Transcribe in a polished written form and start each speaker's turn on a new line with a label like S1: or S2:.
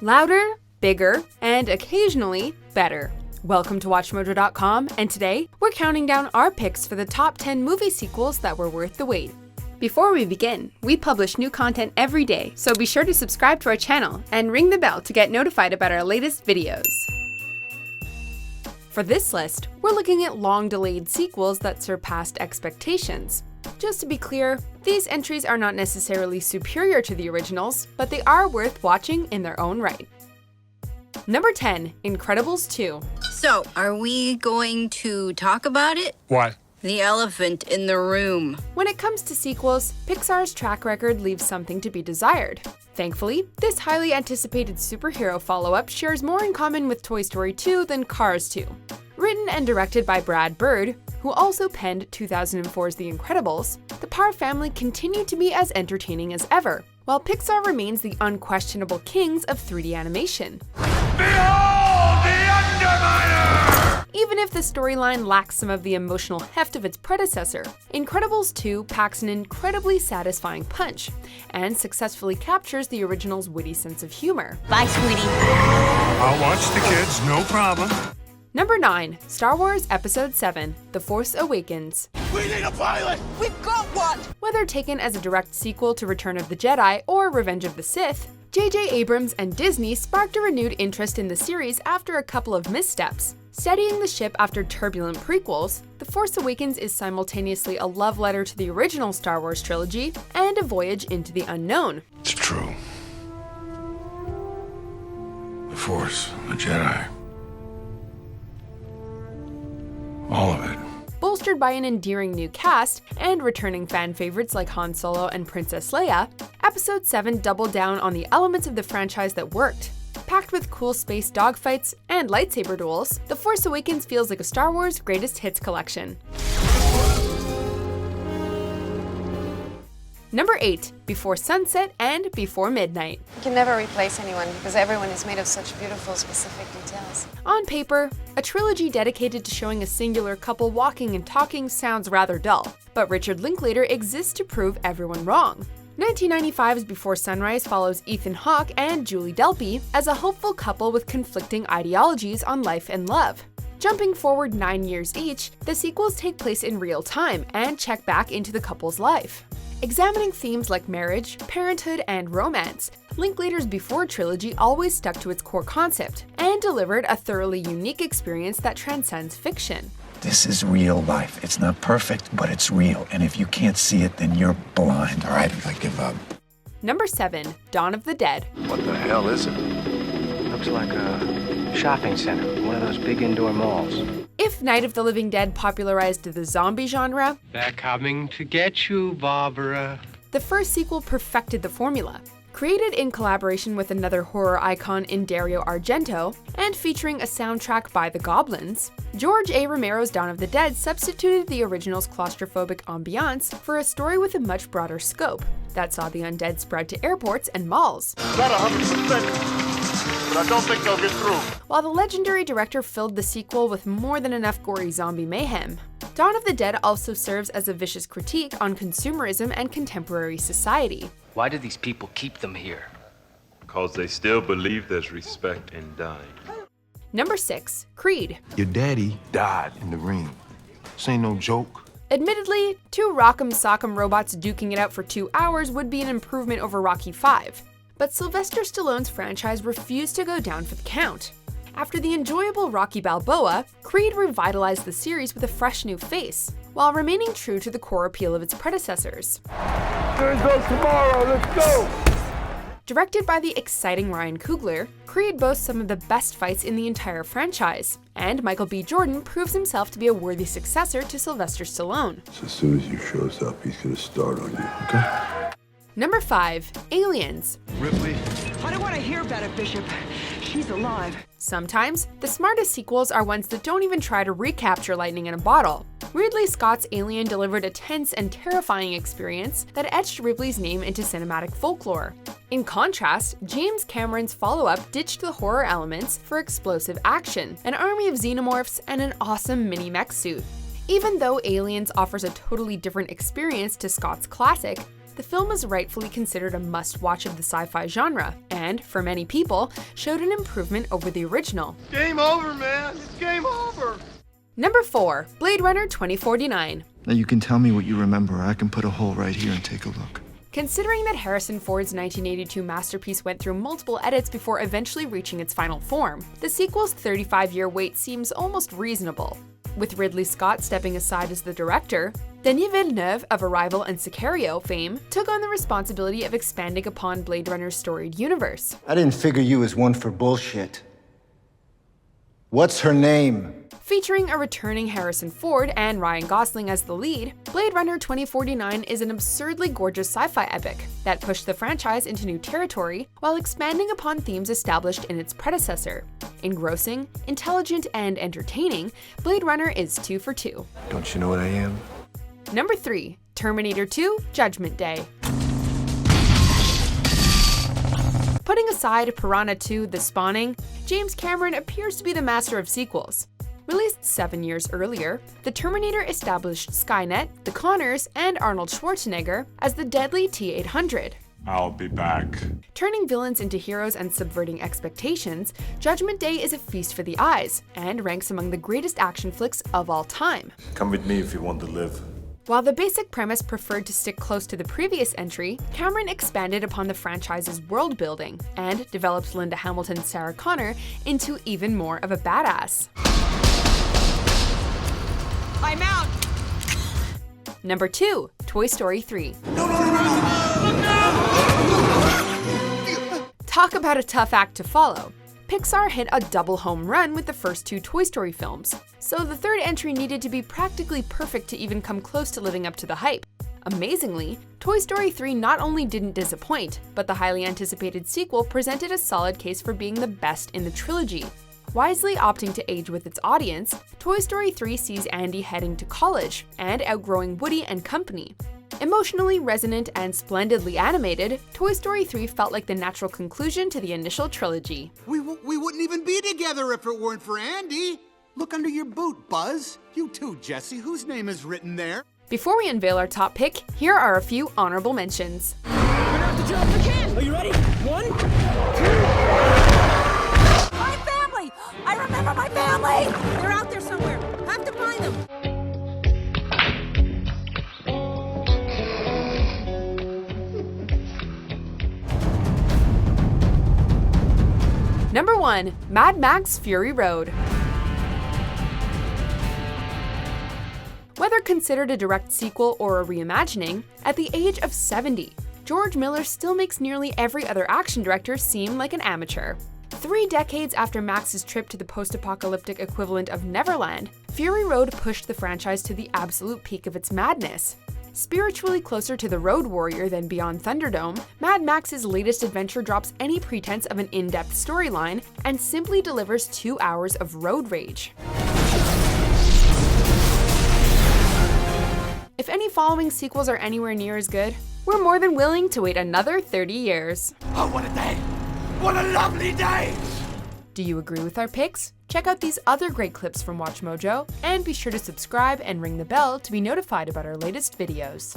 S1: Louder, bigger, and occasionally better. Welcome to WatchMojo.com, and today we're counting down our picks for the top 10 movie sequels that were worth the wait. Before we begin, we publish new content every day, so be sure to subscribe to our channel and ring the bell to get notified about our latest videos. For this list, we're looking at long-delayed sequels that surpassed expectations. Just to be clear, these entries are not necessarily superior to the originals, but they are worth watching in their own right. Number 10, Incredibles 2.
S2: So, are we going to talk about it?
S3: Why?
S2: The elephant in the room.
S1: When it comes to sequels, Pixar's track record leaves something to be desired. Thankfully, this highly anticipated superhero follow-up shares more in common with Toy Story 2 than Cars 2. Written and directed by Brad Bird, who also penned 2004's The Incredibles, the Parr family continue to be as entertaining as ever, while Pixar remains the unquestionable kings of 3D animation.
S3: Behold the Underminer!
S1: Even if the storyline lacks some of the emotional heft of its predecessor, Incredibles 2 packs an incredibly satisfying punch, and successfully captures the original's witty sense of humor.
S2: Bye, sweetie.
S3: I'll watch the kids, no problem.
S1: Number 9, Star Wars Episode 7, The Force Awakens.
S3: We need a pilot!
S4: We've got one!
S1: Whether taken as a direct sequel to Return of the Jedi or Revenge of the Sith, J.J. Abrams and Disney sparked a renewed interest in the series after a couple of missteps. Steadying the ship after turbulent prequels, The Force Awakens is simultaneously a love letter to the original Star Wars trilogy and a voyage into the unknown.
S3: It's true. The Force, the Jedi. All of it.
S1: Bolstered by an endearing new cast and returning fan favorites like Han Solo and Princess Leia, Episode 7 doubled down on the elements of the franchise that worked. Packed with cool space dogfights and lightsaber duels, The Force Awakens feels like a Star Wars greatest hits collection. Number 8, Before Sunset and Before Midnight.
S5: You can never replace anyone because everyone is made of such beautiful, specific details.
S1: On paper, a trilogy dedicated to showing a singular couple walking and talking sounds rather dull, but Richard Linklater exists to prove everyone wrong. 1995's Before Sunrise follows Ethan Hawke and Julie Delpy as a hopeful couple with conflicting ideologies on life and love. Jumping forward 9 years each, the sequels take place in real time and check back into the couple's life. Examining themes like marriage, parenthood, and romance, Linklater's Before trilogy always stuck to its core concept and delivered a thoroughly unique experience that transcends fiction.
S6: This is real life. It's not perfect, but it's real. And if you can't see it, then you're blind. All right, I give up.
S1: Number 7, Dawn of the Dead.
S3: What the hell is it?
S7: Looks like a shopping center, one of those big indoor malls.
S1: If Night of the Living Dead popularized the zombie genre,
S7: They're coming to get you, Barbara.
S1: the first sequel perfected the formula. Created in collaboration with another horror icon in Dario Argento, and featuring a soundtrack by The Goblins, George A. Romero's Dawn of the Dead substituted the original's claustrophobic ambiance for a story with a much broader scope that saw the undead spread to airports and malls.
S8: Not 100%, but I don't think they'll get through.
S1: While the legendary director filled the sequel with more than enough gory zombie mayhem, Dawn of the Dead also serves as a vicious critique on consumerism and contemporary society.
S7: Why do these people keep them here?
S9: Because they still believe there's respect in dying.
S1: Number 6, Creed.
S3: Your daddy died in the ring. This ain't no joke.
S1: Admittedly, 2 Rock'em Sock'em robots duking it out for 2 hours would be an improvement over Rocky V, but Sylvester Stallone's franchise refused to go down for the count. After the enjoyable Rocky Balboa, Creed revitalized the series with a fresh new face, while remaining true to the core appeal of its predecessors.
S8: Gonna go tomorrow, let's go!
S1: Directed by the exciting Ryan Coogler, Creed boasts some of the best fights in the entire franchise, and Michael B. Jordan proves himself to be a worthy successor to Sylvester Stallone.
S8: So as soon as he shows up, he's gonna start on you, okay?
S1: Number 5, Aliens.
S3: Ripley?
S4: I don't want to hear about it, Bishop. She's alive.
S1: Sometimes, the smartest sequels are ones that don't even try to recapture lightning in a bottle. Ridley Scott's Alien delivered a tense and terrifying experience that etched Ripley's name into cinematic folklore. In contrast, James Cameron's follow-up ditched the horror elements for explosive action, an army of xenomorphs, and an awesome mini-mech suit. Even though Aliens offers a totally different experience to Scott's classic, the film is rightfully considered a must-watch of the sci-fi genre, and, for many people, showed an improvement over the original.
S9: Game over, man. It's game over.
S1: Number 4. Blade Runner 2049.
S6: Now you can tell me what you remember, or I can put a hole right here and take a look.
S1: Considering that Harrison Ford's 1982 masterpiece went through multiple edits before eventually reaching its final form, the sequel's 35-year wait seems almost reasonable. With Ridley Scott stepping aside as the director, Denis Villeneuve of Arrival and Sicario fame took on the responsibility of expanding upon Blade Runner's storied universe.
S10: I didn't figure you as one for bullshit. What's her name?
S1: Featuring a returning Harrison Ford and Ryan Gosling as the lead, Blade Runner 2049 is an absurdly gorgeous sci-fi epic that pushed the franchise into new territory while expanding upon themes established in its predecessor. Engrossing, intelligent, and entertaining, Blade Runner is 2 for 2.
S3: Don't you know what I am?
S1: Number 3. Terminator 2: Judgment Day. Putting aside Piranha 2: The Spawning, James Cameron appears to be the master of sequels. Released 7 years earlier, The Terminator established Skynet, the Connors, and Arnold Schwarzenegger as the deadly T-800.
S9: I'll be back.
S1: Turning villains into heroes and subverting expectations, Judgment Day is a feast for the eyes, and ranks among the greatest action flicks of all time.
S8: Come with me if you want to live.
S1: While the basic premise preferred to stick close to the previous entry, Cameron expanded upon the franchise's world building, and developed Linda Hamilton's Sarah Connor into even more of a badass.
S4: I'm out!
S1: Number 2. Toy Story 3. Talk about a tough act to follow. Pixar hit a double home run with the first 2 Toy Story films, so the third entry needed to be practically perfect to even come close to living up to the hype. Amazingly, Toy Story 3 not only didn't disappoint, but the highly anticipated sequel presented a solid case for being the best in the trilogy. Wisely opting to age with its audience, Toy Story 3 sees Andy heading to college and outgrowing Woody and company. Emotionally resonant and splendidly animated, Toy Story 3 felt like the natural conclusion to the initial trilogy.
S11: We wouldn't even be together if it weren't for Andy. Look under your boot, Buzz. You too, Jesse. Whose name is written there?
S1: Before we unveil our top pick, here are a few honorable mentions.
S4: We're gonna have to jump again! Are you ready? 1, 2...
S12: My family! I remember my family! They're out there somewhere. Have to find them.
S1: Number 1. Mad Max Fury Road. Whether considered a direct sequel or a reimagining, at the age of 70, George Miller still makes nearly every other action director seem like an amateur. 3 decades after Max's trip to the post-apocalyptic equivalent of Neverland, Fury Road pushed the franchise to the absolute peak of its madness. Spiritually closer to The Road Warrior than Beyond Thunderdome, Mad Max's latest adventure drops any pretense of an in-depth storyline and simply delivers 2 hours of road rage. If any following sequels are anywhere near as good, we're more than willing to wait another 30 years.
S11: Oh, what a day! What a lovely day!
S1: Do you agree with our picks? Check out these other great clips from WatchMojo, and be sure to subscribe and ring the bell to be notified about our latest videos.